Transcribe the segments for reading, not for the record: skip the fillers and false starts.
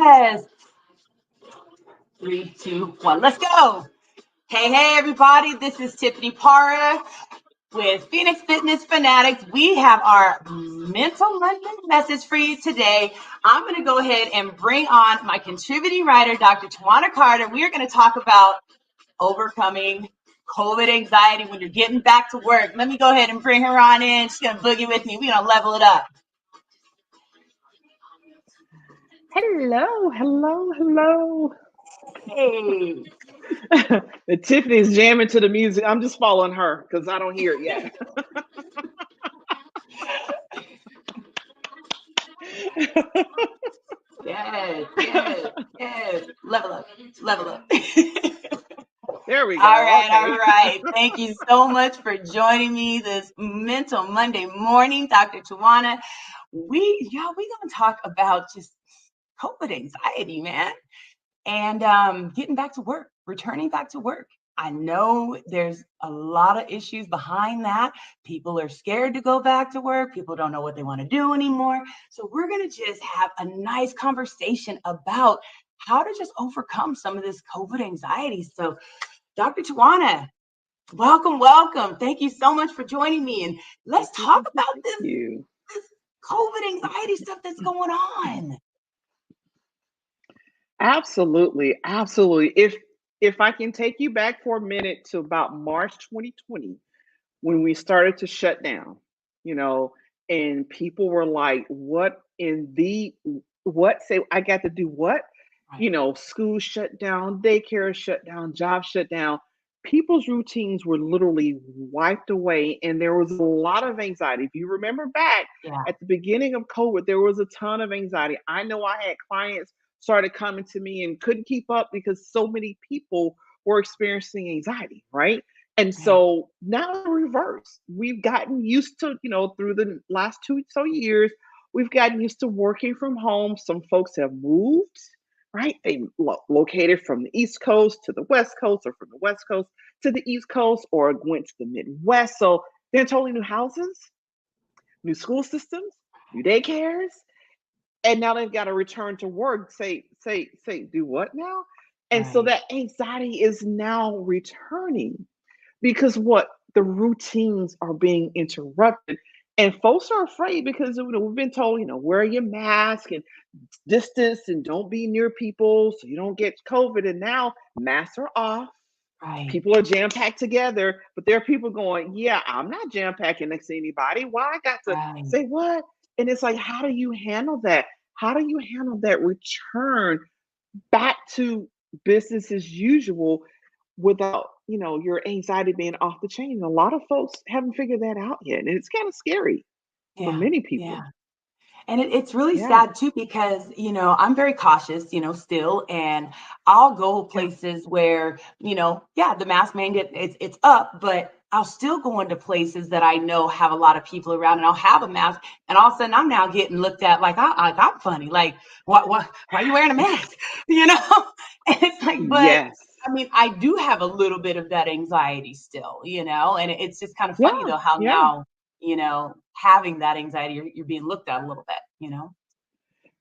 Yes. 3, 2, 1. Let's go. Hey, everybody. This is Tiffany Para with Phoenix Fitness Fanatics. We have our mental Monday message for you today. I'm going to go ahead and bring on my contributing writer, Dr. Twanna Carter. We are going to talk about overcoming COVID anxiety when you're getting back to work. Let me go ahead and bring her on in. She's going to boogie with me. We're going to level it up. Hello. Hey. Tiffany's jamming to the music. I'm just following her because I don't hear it yet. Yes. Level up. There we go. All right. Thank you so much for joining me this Mental Monday morning, Dr. Twanna. We're gonna talk about just COVID anxiety, man, and getting back to work, returning back to work. I know there's a lot of issues behind that. People are scared to go back to work. People don't know what they want to do anymore. So we're going to just have a nice conversation about how to just overcome some of this COVID anxiety. So Dr. Twanna, welcome. Thank you so much for joining me. And let's talk about this COVID anxiety stuff that's going on. Absolutely. If I can take you back for a minute to about March 2020, when we started to shut down, and people were like, what say I got to do what? Right. School shut down, daycare shut down, job shut down. People's routines were literally wiped away, and there was a lot of anxiety. If you remember back at the beginning of COVID, there was a ton of anxiety. I know I had clients started coming to me and couldn't keep up because so many people were experiencing anxiety, right? And so now the reverse. We've gotten used to, through the last 2 so years, we've gotten used to working from home. Some folks have moved, right? They located from the East Coast to the West Coast, or from the West Coast to the East Coast, or went to the Midwest. So they're totally new houses, new school systems, new daycares. And now they've got to return to work. Say, do what now? And so that anxiety is now returning because the routines are being interrupted. And folks are afraid because we've been told, wear your mask and distance and don't be near people so you don't get COVID. And now masks are off. Right. People are jam-packed together, but there are people going, yeah, I'm not jam-packing next to anybody. Why I got to say what? And it's like, how do you handle that? How do you handle that return back to business as usual without, your anxiety being off the chain? A lot of folks haven't figured that out yet. And it's kind of scary for many people. Yeah. And it's really sad too, because, I'm very cautious, still, and I'll go places where, the mask mandate, it's up, but I'll still go into places that I know have a lot of people around, and I'll have a mask, and all of a sudden I'm now getting looked at like I'm funny. Like, why are you wearing a mask? And it's like, but I mean, I do have a little bit of that anxiety still, and it's just kind of funny though, how now, having that anxiety, you're being looked at a little bit,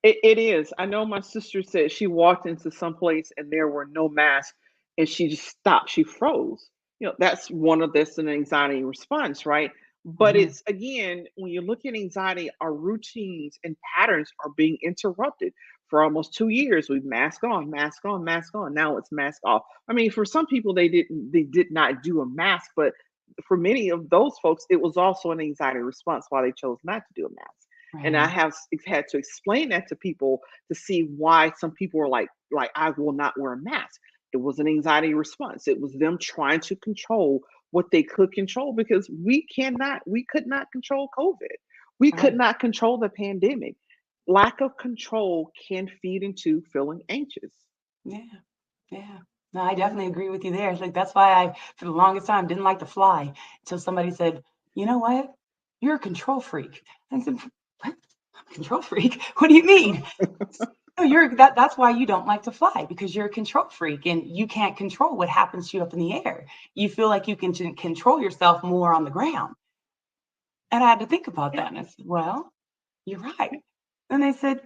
It is. I know my sister said she walked into some place and there were no masks and she just stopped. She froze. That's an anxiety response, right? But it's, again, when you look at anxiety, our routines and patterns are being interrupted. For almost 2 years, we've mask on, mask on, mask on. Now it's mask off. I mean, for some people, they did not do a mask, but for many of those folks, it was also an anxiety response why they chose not to do a mask. Right. And I have had to explain that to people to see why some people were like, I will not wear a mask. It was an anxiety response. It was them trying to control what they could control, because we could not control COVID. We could not control the pandemic. Lack of control can feed into feeling anxious. Yeah. No, I definitely agree with you there. It's like, that's why I, for the longest time, didn't like to fly until somebody said, you know what? You're a control freak. I said, what? I'm a control freak? What do you mean? No, that's why you don't like to fly, because you're a control freak and you can't control what happens to you up in the air. You feel like you can control yourself more on the ground. And I had to think about that. And I said, well, you're right. And they said,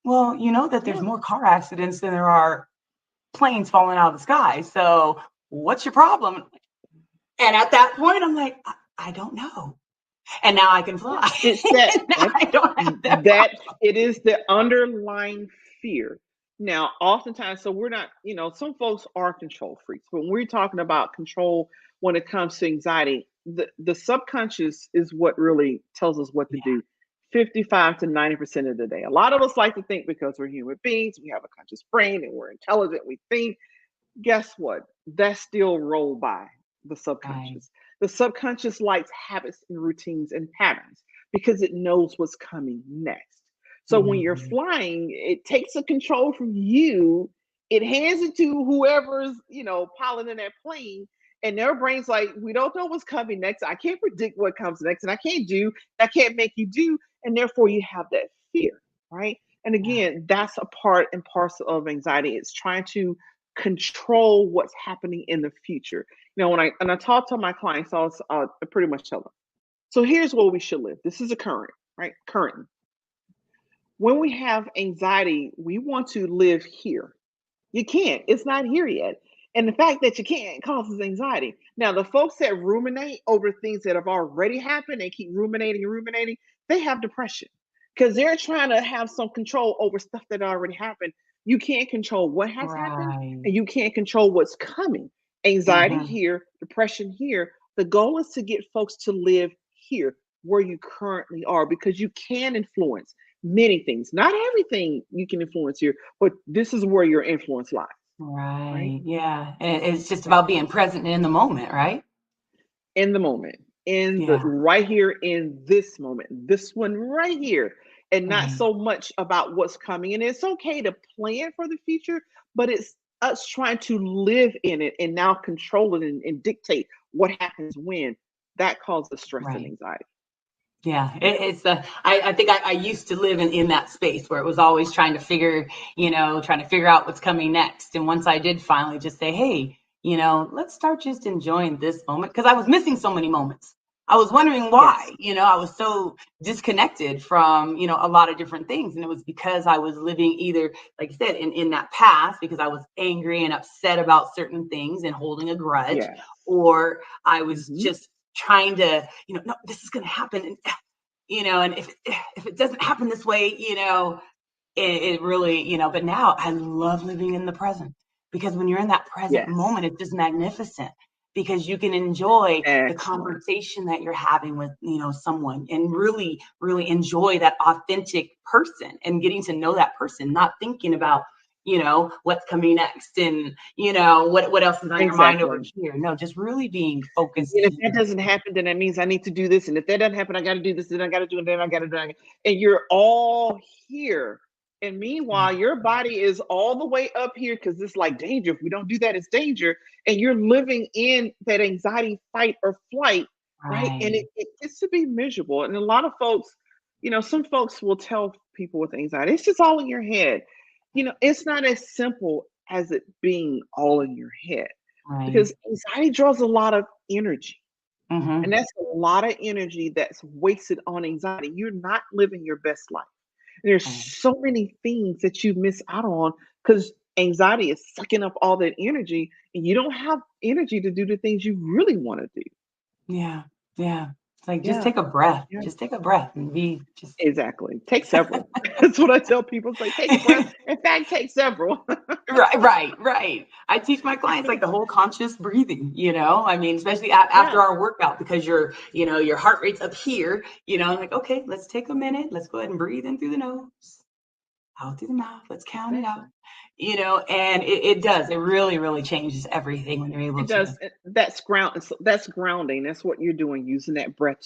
well, you know that there's Yeah. more car accidents than there are planes falling out of the sky. So what's your problem? And at that point, I'm like, I don't know. And now I can Yeah. fly. It's that Now I don't have that that problem. it is the underlying fear. Now, oftentimes, so we're not, some folks are control freaks, but when we're talking about control when it comes to anxiety, the subconscious is what really tells us what to Yeah, do 55 to 90% of the day. A lot of us like to think because we're human beings, we have a conscious brain and we're intelligent, we think. Guess what? That's still rolled by the right. subconscious. The subconscious likes habits and routines and patterns because it knows what's coming next. So when you're Mhm. flying, it takes the control from you, it hands it to whoever's, piloting that plane. And their brain's like, we don't know what's coming next. I can't predict what comes next, and I can't make you do. And therefore, you have that fear, right? And Yeah. again, that's a part and parcel of anxiety. It's trying to control what's happening in the future. When I talk to my clients, I pretty much tell them. So here's where we should live. This is a current, right? Current. When we have anxiety, we want to live here. You can't. It's not here yet. And the fact that you can't causes anxiety. Now, the folks that ruminate over things that have already happened, they keep ruminating and ruminating, they have depression because they're trying to have some control over stuff that already happened. You can't control what has happened Right. and you can't control what's coming. Anxiety Mhm. here, depression here. The goal is to get folks to live here where you currently are because you can influence many things. Not everything you can influence here, but this is where your influence lies, right? Right. Yeah. And it's just about being present in the moment, right? In the moment, in the Yeah. right here, in this moment, this one right here, and not Right. so much about what's coming. And it's okay to plan for the future, but it's us trying to live in it and now control it and dictate what happens when that causes stress and Right. anxiety. Yeah, it's I think I used to live in that space where it was always trying to figure out what's coming next. And once I did finally just say, hey, let's start just enjoying this moment because I was missing so many moments. I was wondering Yes. why, I was so disconnected from, a lot of different things. And it was because I was living either, like I said, in that past because I was angry and upset about certain things and holding a grudge, Yes. or I was Hmm. just trying to, no, this is going to happen. And and if it doesn't happen this way, it really, but now I love living in the present because when you're in that present Yes. moment, it's just magnificent because you can enjoy the Excellent. conversation that you're having with, someone and really, really enjoy that authentic person and getting to know that person, not thinking about, what's coming next and, what else is on your mind over Exactly. here. No, just really being And focused if that here. doesn't happen, then that means I need to do this. And if that doesn't happen, I got to do this. Then I got to do it. Then I got to do it. And you're all here. And meanwhile, Yeah. your body is all the way up here because it's like danger. If we don't do that, it's danger. And you're living in that anxiety, fight or flight, right? And Right. it gets to be miserable. And a lot of folks, some folks will tell people with anxiety, it's just all in your head. It's not as simple as it being all in your head Right. because anxiety draws a lot of energy. And Mm-hmm. that's a lot of energy that's wasted on anxiety. You're not living your best life. There's Right. so many things that you miss out on because anxiety is sucking up all that energy, and you don't have energy to do the things you really want to do. Yeah, yeah. It's like just Yeah, take a breath. yeah, Just take a breath and be just exactly. Take several. That's what I tell people. It's like take a breath. In fact, take several. right, right, right. I teach my clients like the whole conscious breathing, I mean, especially after Yeah, our workout because your heart rate's up here, I'm like, okay, let's take a minute. Let's go ahead and breathe in through the nose, out through the mouth. Let's count it out, exactly. and it does. It really, really changes everything when you're able It to. does. That's grounding. That's what you're doing, using that breath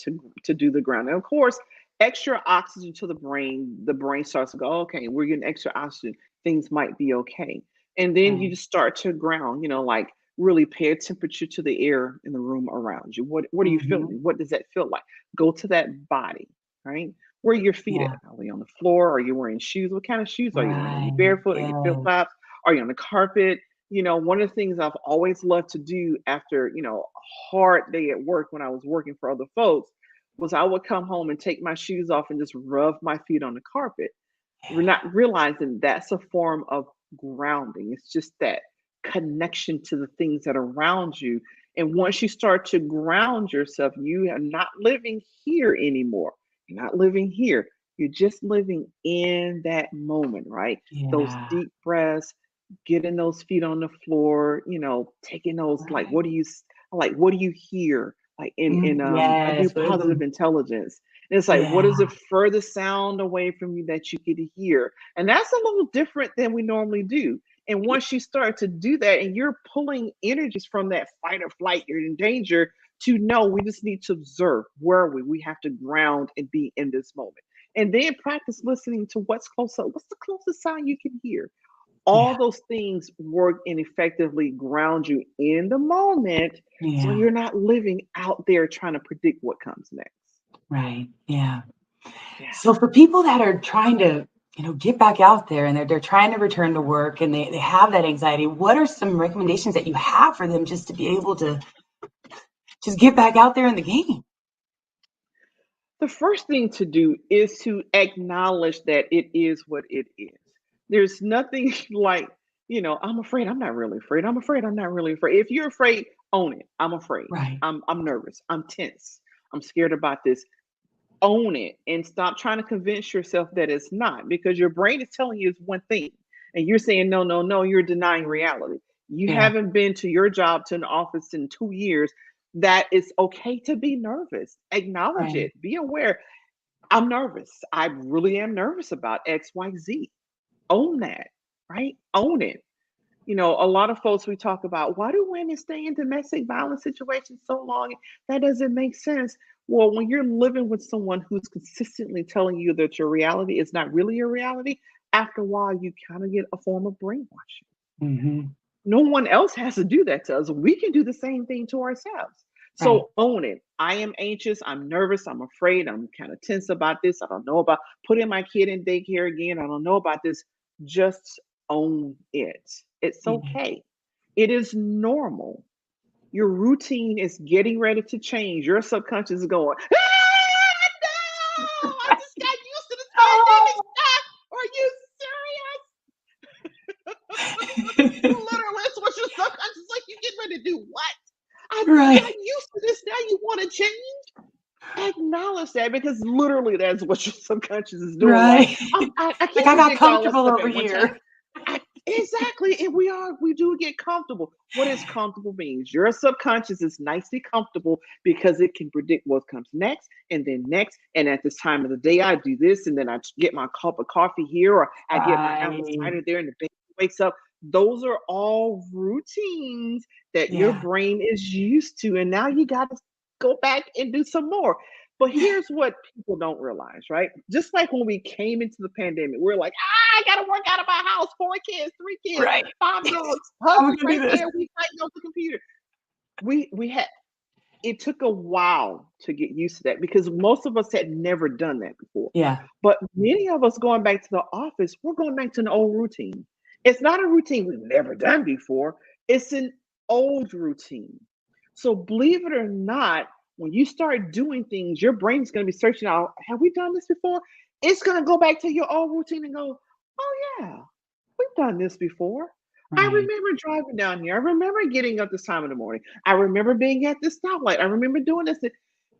to do the grounding. Of course, extra oxygen to the brain. The brain starts to go, okay, we're getting extra oxygen. Things might be okay. And then you Right. just start to ground. Like really pay a temperature to the air in the room around you. What are you Hmm. feeling? What does that feel like? Go to that body, right? Where are your feet at? Yeah. Are they on the floor? Are you wearing shoes? What kind of shoes are you wearing? Are you Right. barefoot? Are you flip Yes. flops? Are you on the carpet? One of the things I've always loved to do after, a hard day at work when I was working for other folks was I would come home and take my shoes off and just rub my feet on the carpet. We're not realizing that's a form of grounding. It's just that connection to the things that are around you. And once you start to ground yourself, you are not living here anymore. You're not living here. You're just living in that moment, right? Those Yeah. deep breaths, getting those feet on the floor, taking those Right. what do you hear? Like I do Yes. What are positive the, intelligence. And it's like, what is yeah. the furthest sound away from you that you could hear? And that's a little different than we normally do. And once you start to do that and you're pulling energies from that fight or flight, you're in danger, to know we just need to observe where are we? We have to ground and be in this moment. And then practice listening to what's close up. What's the closest sound you can hear? All Yeah. those things work and effectively ground you in the moment, so Yeah. you're not living out there trying to predict what comes next. Right. Yeah. Yeah. So for people that are trying to, get back out there and they're trying to return to work and they have that anxiety, what are some recommendations that you have for them just to be able to just get back out there in the game? The first thing to do is to acknowledge that it is what it is. There's nothing like, I'm afraid. I'm not really afraid. I'm afraid. I'm not really afraid. If you're afraid, own it. I'm afraid. Right. I'm nervous. I'm tense. I'm scared about this. Own it and stop trying to convince yourself that it's not, because your brain is telling you it's one thing and you're saying no, no, no. You're denying reality. You Yeah. haven't been to your job, to an office in 2 years. That it's okay to be nervous. Acknowledge Right. it. Be aware. I'm nervous. I really am nervous about XYZ. Own that, right? Own it. A lot of folks, we talk about, why do women stay in domestic violence situations so long? That doesn't make sense. Well, when you're living with someone who's consistently telling you that your reality is not really your reality, after a while, you kind of get a form of brainwashing. Hmm. No one else has to do that to us. We can do the same thing to ourselves. Right. So own it. I am anxious. I'm nervous. I'm afraid. I'm kind of tense about this. I don't know about putting my kid in daycare again. I don't know about this. Just own it. It's Yeah. okay. It is normal. Your routine is getting ready to change. Your subconscious is going, no, I just got used to this pandemic Oh. stuff. Are you serious? Literally, it's what your subconscious is like. You get ready to do what? I got Right. used to this. Now you want to change? Acknowledge that, because literally that's what your subconscious is doing. Like, Right. I Like can't I got predict all that comfortable stuff over at one time. here. Exactly. And we do get comfortable. What is comfortable means? Your subconscious is nicely comfortable because it can predict what comes next and then next. And at this time of the day, I do this, and then I get my cup of coffee here, or I get my apple Right. cider there, and the baby wakes up. Those are all routines that your Yeah. brain is used to. And now you got to go back and do some more. But here's what people don't realize, right? Just like when we came into the pandemic, we're like, I got to work out of my house, 4 kids, 3 kids, Right. 5 dogs, How are we husband gonna right do this? there. We fighting on the computer. We had, it took a while to get used to that because most of us had never done that before. Yeah. But many of us going back to the office, we're going back to an old routine. It's not a routine we've never done before. It's an old routine. So believe it or not, when you start doing things, your brain's going to be searching out, have we done this before? It's going to go back to your old routine and go, oh yeah, we've done this before. I Right. remember driving down here. I remember getting up this time in the morning. I remember being at this stoplight. I remember doing this.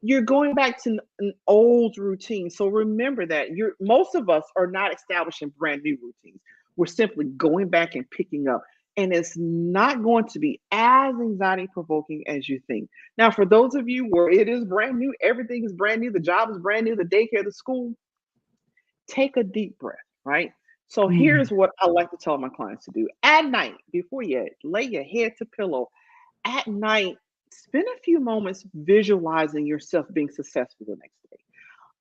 You're going back to an old routine. So remember that most of us are not establishing brand new routines. We're simply going back and picking up. And it's not going to be as anxiety provoking as you think. Now, for those of you where it is brand new, everything is brand new, the job is brand new, the daycare, the school, take a deep breath, right? So Mm. here's what I like to tell my clients to do. At night, before you lay your head to pillow, at night, spend a few moments visualizing yourself being successful the next day.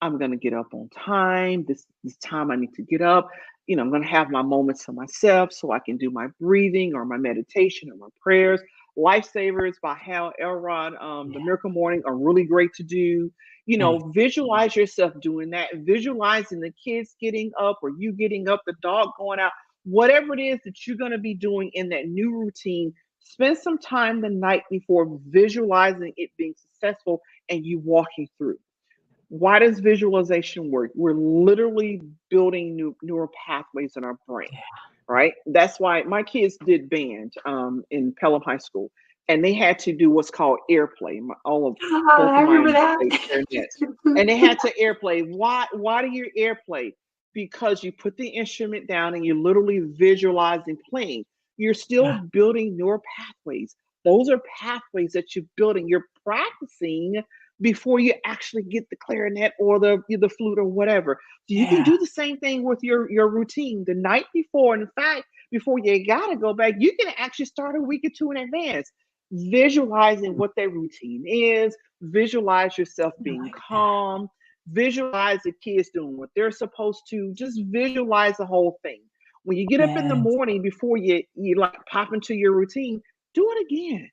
I'm going to get up on time. This time I need to get up. I'm going to have my moments to myself so I can do my breathing or my meditation or my prayers. Lifesavers by Hal Elrod, the Yeah. Miracle Morning are really great to do. Nice. Visualize yourself doing that, visualizing the kids getting up or you getting up, the dog going out, whatever it is that you're going to be doing in that new routine. Spend some time the night before visualizing it being successful and you walking through. Why does visualization work? We're literally building neural pathways in our brain, Yeah. right? That's why my kids did band in Pelham High School, and they had to do what's called airplay. Oh, Both I of remember mine that. played clarinet, and they had to airplay. Why do you airplay? Because you put the instrument down and you literally visualizing playing. You're still Yeah. building neural pathways. Those are pathways that you're building. You're practicing before you actually get the clarinet or the flute or whatever. So you can Yeah. do the same thing with your routine the night before. In fact, before you gotta go back, you can actually start a week or two in advance, visualizing what that routine is. Visualize yourself I being like that. calm. Visualize the kids doing what they're supposed to. Just visualize the whole thing. When you get up in the Yes. morning before you like pop into your routine, do it again.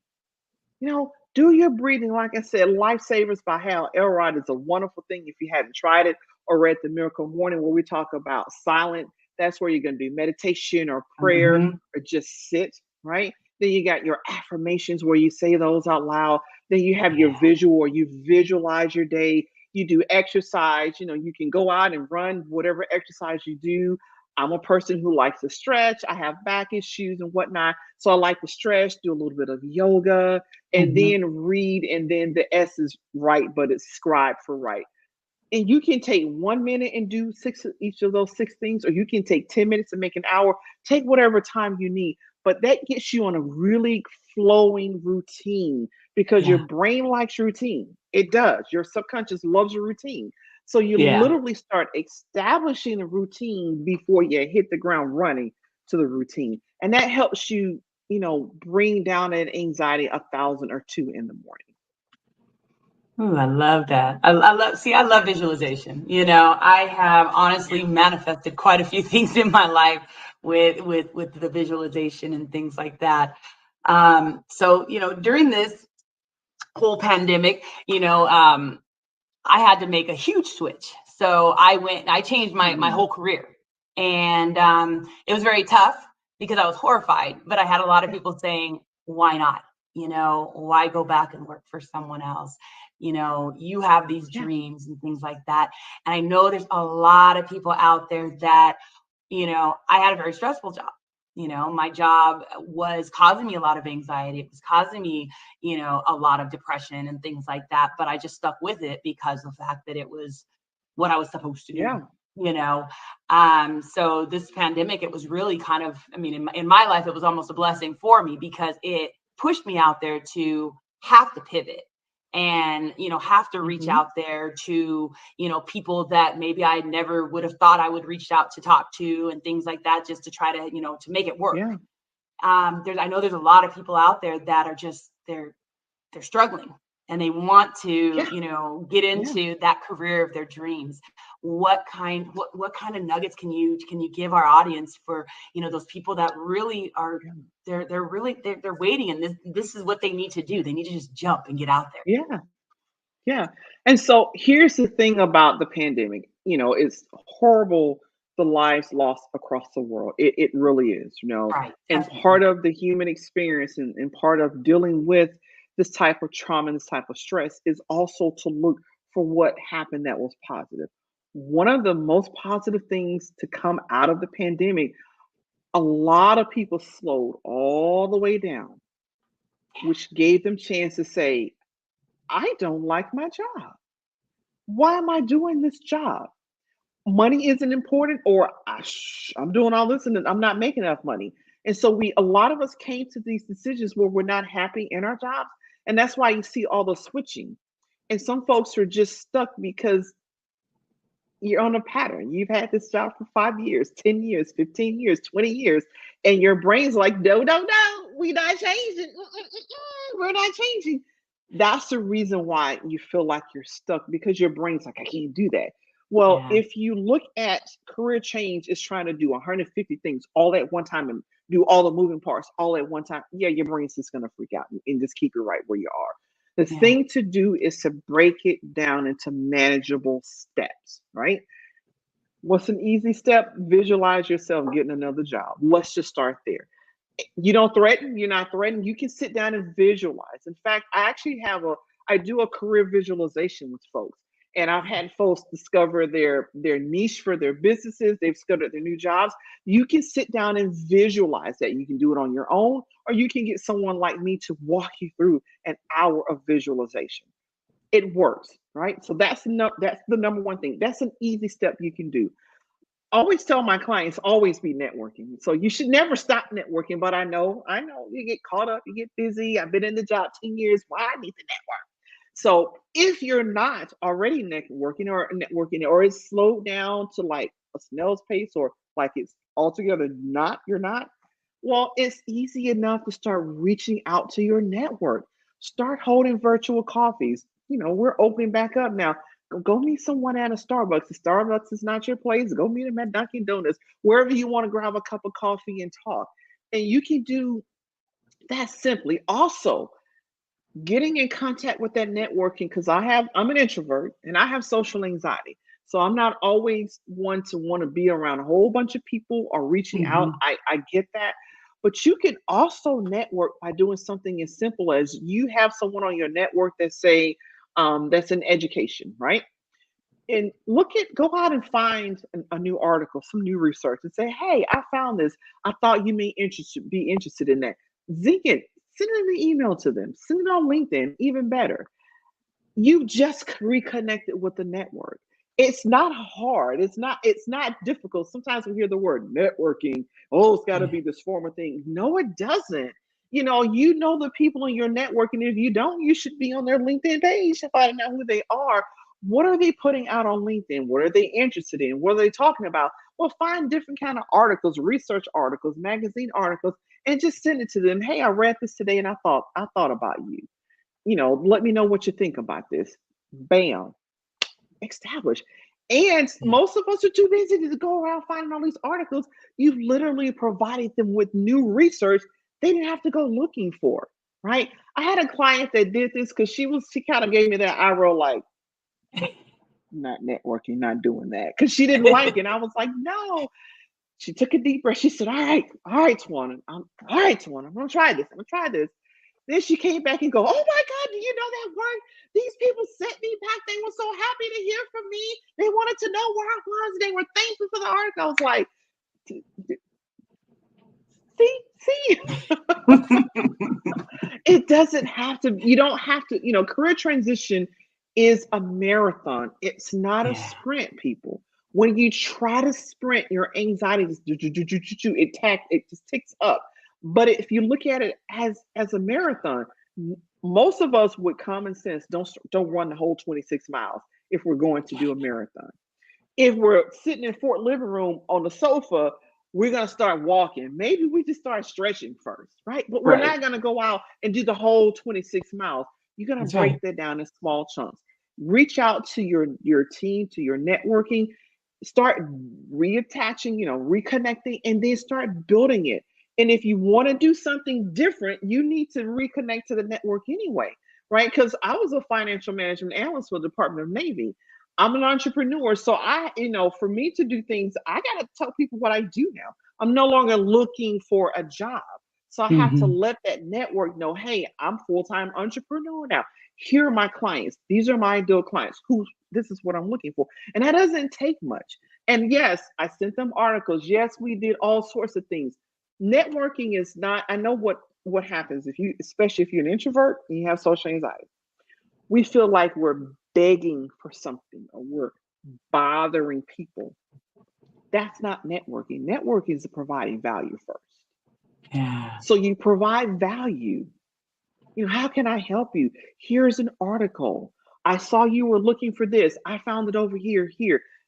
Do your breathing. Like I said, Lifesavers by Hal Elrod is a wonderful thing if you haven't tried it or read the Miracle Morning where we talk about silent. That's where you're going to do meditation or prayer Hmm. or just sit, right? Then you got your affirmations where you say those out loud. Then you have your Yeah. visual where you visualize your day. You do exercise. You can go out and run whatever exercise you do. I'm a person who likes to stretch. I have back issues and whatnot. So I like to stretch, do a little bit of yoga, and Hmm. then read, and then the S is right, but it's scribed for right. And you can take 1 minute and do each of those six things, or you can take 10 minutes and make an hour. Take whatever time you need. But that gets you on a really flowing routine because your Yeah. brain likes routine. It does. Your subconscious loves a routine. So you Yeah. literally start establishing a routine before you hit the ground running to the routine. And that helps you, bring down that anxiety 1,000 or two in the morning. Ooh, I love that. I love visualization. I have honestly manifested quite a few things in my life with the visualization and things like that. So, during this whole pandemic, I had to make a huge switch. So I changed my Mhm. whole career. And it was very tough because I was horrified, but I had a lot of Yeah. people saying, why not? Why go back and work for someone else? You have these Yeah. dreams and things like that. And I know there's a lot of people out there that, I had a very stressful job. My job was causing me a lot of anxiety. It was causing me, a lot of depression and things like that. But I just stuck with it because of the fact that it was what I was supposed to do. Yeah. You know, so this pandemic, it was really kind of, I mean, in my life, it was almost a blessing for me because it pushed me out there to have to pivot and have to reach Mhm. out there to people that maybe I never would have thought I would reach out to talk to and things like that, just to try to to make it work. Yeah. I know there's a lot of people out there that are just they're struggling and they want to Yeah. get Yeah. into that career of their dreams. What kind of nuggets can you give our audience for those people that really are Yeah. they're waiting, and this is what they need to do. They need to just jump and get out there. Yeah. Yeah. And so here's the thing about the pandemic. It's horrible the lives lost across the world. It really is. Right, And definitely. part of the human experience and part of dealing with this type of trauma and this type of stress is also to look for what happened that was positive. One of the most positive things to come out of the pandemic, a lot of people slowed all the way down, which gave them chance to say, I don't like my job. Why am I doing this job? Money isn't important, or I'm doing all this and I'm not making enough money. And so a lot of us came to these decisions where we're not happy in our jobs. And that's why you see all the switching. And some folks are just stuck because you're on a pattern. You've had this job for 5 years, 10 years, 15 years, 20 years. And your brain's like, no, no, no, we're not changing. We're not changing. That's the reason why you feel like you're stuck because your brain's like, I can't do that. Well, Yeah. if you look at career change is trying to do 150 things all at one time and do all the moving parts all at one time, yeah, your brain's just going to freak out and just keep you right where you are. The Yeah. thing to do is to break it down into manageable steps, right? What's an easy step? Visualize yourself getting another job. Let's just start there. You don't threaten, you're not threatened. You can sit down and visualize. In fact, I do a career visualization with folks. And I've had folks discover their niche for their businesses. They've discovered their new jobs. You can sit down and visualize that. You can do it on your own, or you can get someone like me to walk you through an hour of visualization. It works, right? So that's the number one thing. That's an easy step you can do. Always tell my clients, always be networking. So you should never stop networking. But I know you get caught up, you get busy. I've been in the job 10 years. Why I need to network? So if you're not already networking or it's slowed down to like a snail's pace or like it's altogether you're not, well, it's easy enough to start reaching out to your network. Start holding virtual coffees. We're opening back up now. Go meet someone at a Starbucks. If Starbucks is not your place, go meet them at Dunkin' Donuts, wherever you want to grab a cup of coffee and talk. And you can do that simply. Also, getting in contact with that networking, because I'm an introvert and I have social anxiety. So I'm not always one to want to be around a whole bunch of people or reaching out. Mhm. I get that. But you can also network by doing something as simple as you have someone on your network that say that's in education, right? And go out and find a new article, some new research, and say, "Hey, I found this. I thought you may be interested in that." Zing it, send an email to them, send it on LinkedIn, even better. You just reconnected with the network. It's not hard. It's not difficult. Sometimes we hear the word networking. Oh, it's got to Yeah. be this formal thing. No, it doesn't. You know the people in your network, and if you don't, you should be on their LinkedIn page to find out who they are. What are they putting out on LinkedIn? What are they interested in? What are they talking about? Well, find different kind of articles, research articles, magazine articles, and just send it to them. Hey, I read this today, and I thought about you. Let me know what you think about this. Bam, established. And Yeah. most of us are too busy to go around finding all these articles. You've literally provided them with new research they didn't have to go looking for, right? I had a client that did this because she kind of gave me that eye roll, like, not networking, not doing that, because she didn't like it. And I was like, no. She took a deep breath. She said, all right, Twanna, I'm gonna try this. I'm gonna try this. Then she came back and go, "Oh my God, do you know that work? These people sent me back. They were so happy to hear from me. They wanted to know where I was. They were thankful for the article." I was like, see, it doesn't have to, you don't have to, career transition is a marathon. It's not a Yeah. sprint, people. When you try to sprint, your anxiety just it just ticks up. But if you look at it as a marathon, most of us with common sense don't run the whole 26 miles if we're going to do a marathon. If we're sitting in Fort living room on the sofa, we're going to start walking. Maybe we just start stretching first, right? But we're Right. not going to go out and do the whole 26 miles. You're going to That's break right. that down in small chunks. Reach out to your team, to your networking, start reattaching, reconnecting, and then start building it. And if you want to do something different, you need to reconnect to the network anyway, right? Because I was a financial management analyst for the Department of Navy. I'm an entrepreneur. So for me to do things, I got to tell people what I do now. I'm no longer looking for a job. So I have to Mhm. let that network know, hey, I'm full-time entrepreneur now. Here are my clients. These are my ideal clients. This is what I'm looking for. And that doesn't take much. And yes, I sent them articles. Yes, we did all sorts of things. Networking is not, I know what happens especially if you're an introvert and you have social anxiety. We feel like we're begging for something or we're bothering people. That's not networking. Networking is providing value first. Yeah. So you provide value. How can I help you? Here's an article. I saw you were looking for this. I found it over here.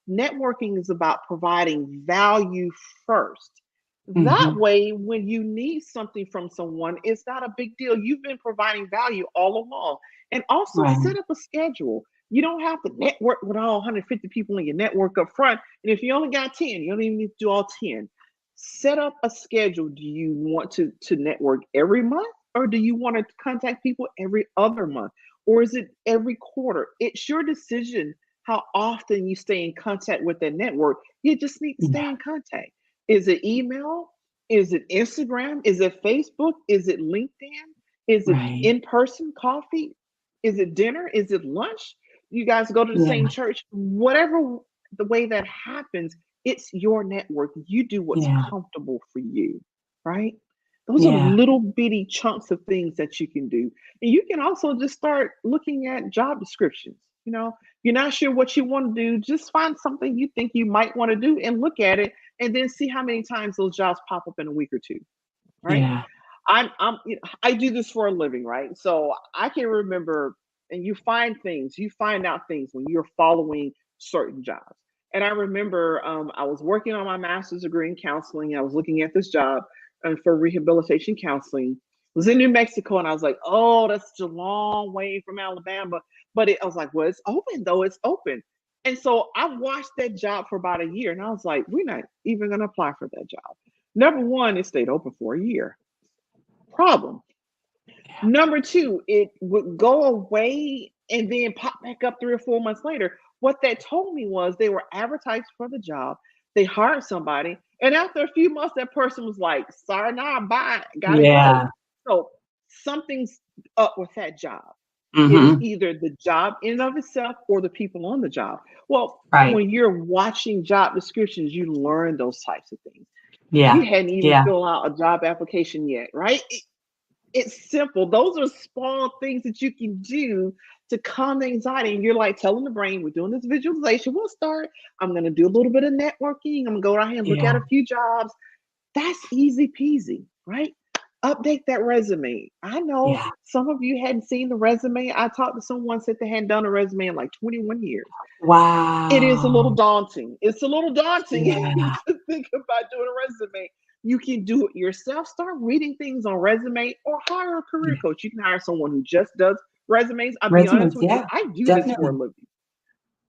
Networking is about providing value first. That Mhm. way, when you need something from someone, it's not a big deal. You've been providing value all along. And also Right. set up a schedule. You don't have to network with all 150 people in your network up front. And if you only got 10, you don't even need to do all 10. Set up a schedule. Do you want to network every month? Or do you want to contact people every other month? Or is it every quarter? It's your decision how often you stay in contact with that network. You just need to stay Yeah. in contact. Is it email? Is it Instagram? Is it Facebook? Is it LinkedIn? Is it Right. in person coffee? Is it dinner? Is it lunch? you guys go to the same Yeah. church, whatever the way that happens, it's your network. You do what's Yeah. comfortable for you, right? Those are Yeah. little bitty chunks of things that you can do. And you can also just start looking at job descriptions. You're not sure what you want to do, just find something you think you might want to do and look at it and then see how many times those jobs pop up in a week or two, right? Yeah. I do this for a living, right? So I can remember, and you find out things when you're following certain jobs. And I remember I was working on my master's degree in counseling. I was looking at this job for rehabilitation counseling. I was in New Mexico, and I was like, oh, that's such a long way from Alabama. But I was like, well, it's open though. It's open. And so I watched that job for about a year, and I was like, we're not even going to apply for that job. Number one, it stayed open for a year. Problem. Yeah. Number two, it would go away and then pop back up 3 or 4 months later. What that told me was they were advertised for the job. They hired somebody, and after a few months, that person was like, "Sorry, nah, bye, gotta go." Yeah. So something's up with that job. It is Hmm. either the job in and of itself or the people on the job. Well, Right. when you're watching job descriptions, you learn those types of things. You Yeah. hadn't even Yeah. filled out a job application yet, right? It's simple. Those are small things that you can do to calm the anxiety. And you're like telling the brain, we're doing this visualization. We'll start. I'm going to do a little bit of networking. I'm going to go out here and look at Yeah. a few jobs. That's easy peasy, right? Update that resume. I know Yeah. some of you hadn't seen the resume. I talked to someone said they hadn't done a resume in like 21 years. It is a little Wow. daunting. It's a little daunting Yeah. to think about doing a resume. You can do it yourself. Start reading things on resume or hire a career Yeah. coach. You can hire someone who just does resumes. I'll be honest Resumes. with you. Yeah. I do this for a Definitely. living.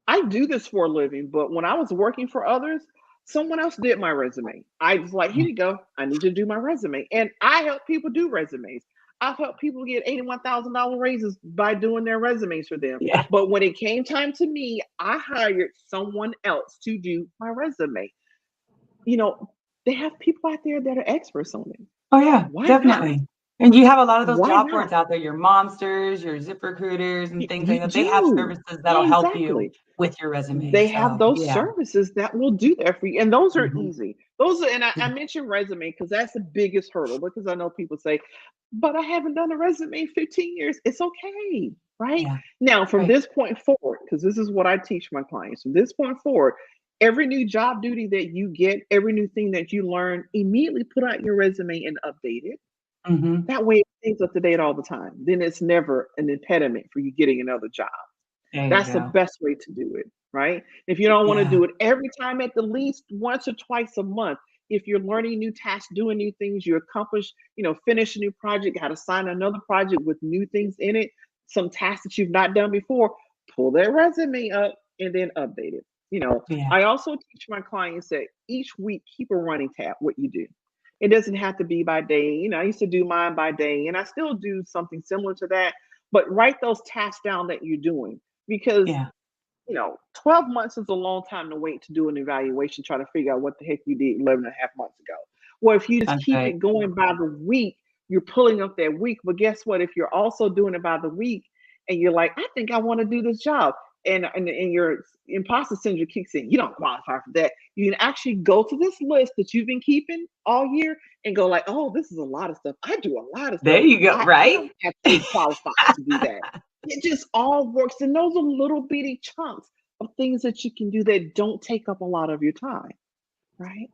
I do this for a living, but when I was working for others, someone else did my resume. I was like, here Yeah. you go. I need to do my resume. And I help people do resumes. I've helped people get $81,000 raises by doing their resumes for them. Yeah. But when it came time to me, I hired someone else to do my resume. You know, they have people out there that are experts on it. Oh, yeah, Why not? definitely. And you have a lot of those Why job not? boards out there, your Monsters, your ZipRecruiters, and things like You that. They have do. services that'll help you Exactly. with your resume. They have So, those yeah. services that will do that for you. And those are Mhm. easy. Those are, and I Yeah. mentioned resume because that's the biggest hurdle because I know people say, but I haven't done a resume in 15 years. It's okay. Right Yeah. now, from Right. this point forward, because this is what I teach my clients, from this point forward, every new job duty that you get, every new thing that you learn, immediately put out your resume and update it. Mhm. That way, it stays up to date all the time. Then it's never an impediment for you getting another job. There you That's the go. best way to do it, right? If you don't want to Yeah. do it every time, at the least once or twice a month, if you're learning new tasks, doing new things, you accomplish, finish a new project, got to sign another project with new things in it, some tasks that you've not done before, pull that resume up and then update it. Yeah. I also teach my clients that each week keep a running tab what you do. It doesn't have to be by day. I used to do mine by day, and I still do something similar to that. But write those tasks down that you're doing because Yeah. 12 months is a long time to wait to do an evaluation, try to figure out what the heck you did 11 and a half months ago. Well, if you just That's keep right. it going by the week, you're pulling up that week. But guess what? If you're also doing it by the week and you're like, I think I want to do this job, and your imposter syndrome kicks in, you don't qualify for that. You can actually go to this list that you've been keeping all year and go like, oh, this is a lot of stuff. I do a lot of There stuff. you go, I right? don't actually qualify to do that. It just all works. And those are little bitty chunks of things that you can do that don't take up a lot of your time, right?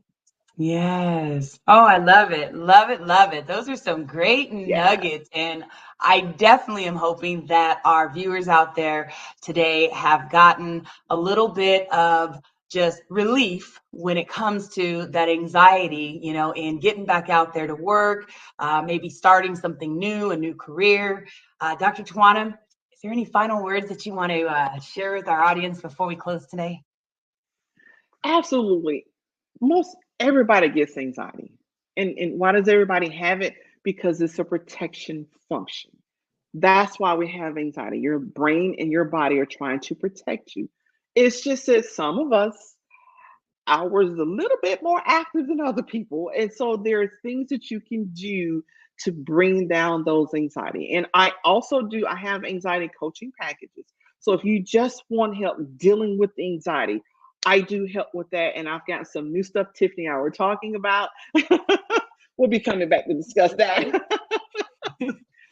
Yes. Oh, I love it. Love it. Love it. Those are some great Yeah. nuggets. And I definitely am hoping that our viewers out there today have gotten a little bit of just relief when it comes to that anxiety, in getting back out there to work, maybe starting something new, a new career. Dr. Twanna, is there any final words that you want to share with our audience before we close today? Absolutely. Most everybody gets anxiety. And why does everybody have it? Because it's a protection function. That's why we have anxiety. Your brain and your body are trying to protect you. It's just that some of us, ours is a little bit more active than other people. And so there's things that you can do to bring down those anxiety. And I have anxiety coaching packages. So if you just want help dealing with anxiety, I do help with that. And I've got some new stuff Tiffany and I were talking about. We'll be coming back to discuss that.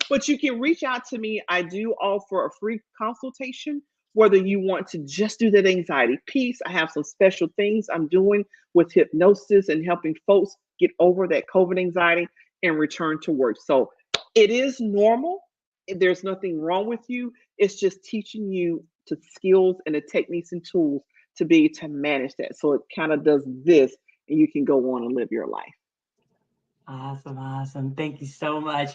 But you can reach out to me. I do offer a free consultation, whether you want to just do that anxiety piece. I have some special things I'm doing with hypnosis and helping folks get over that COVID anxiety and return to work. So it is normal. There's nothing wrong with you. It's just teaching you the skills and the techniques and tools to be able to manage that. So it kind of does this, and you can go on and live your life. Awesome, awesome. Thank you so much.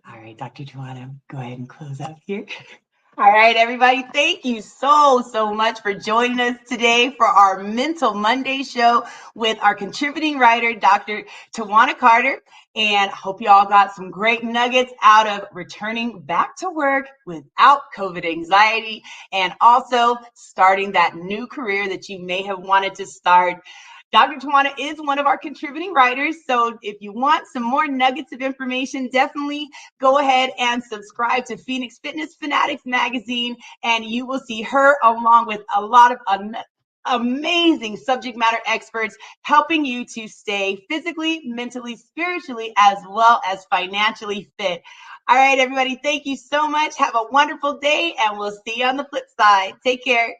All right, Dr. Twanna, go ahead and close out here. All right, everybody, thank you so much for joining us today for our Mental Monday show with our contributing writer, Dr. Twanna Carter. And I hope you all got some great nuggets out of returning back to work without COVID anxiety and also starting that new career that you may have wanted to start. Dr. Twanna is one of our contributing writers, so if you want some more nuggets of information, definitely go ahead and subscribe to Phoenix Fitness Fanatics magazine, and you will see her along with a lot of amazing subject matter experts helping you to stay physically, mentally, spiritually, as well as financially fit. All right, everybody, thank you so much. Have a wonderful day, and we'll see you on the flip side. Take care.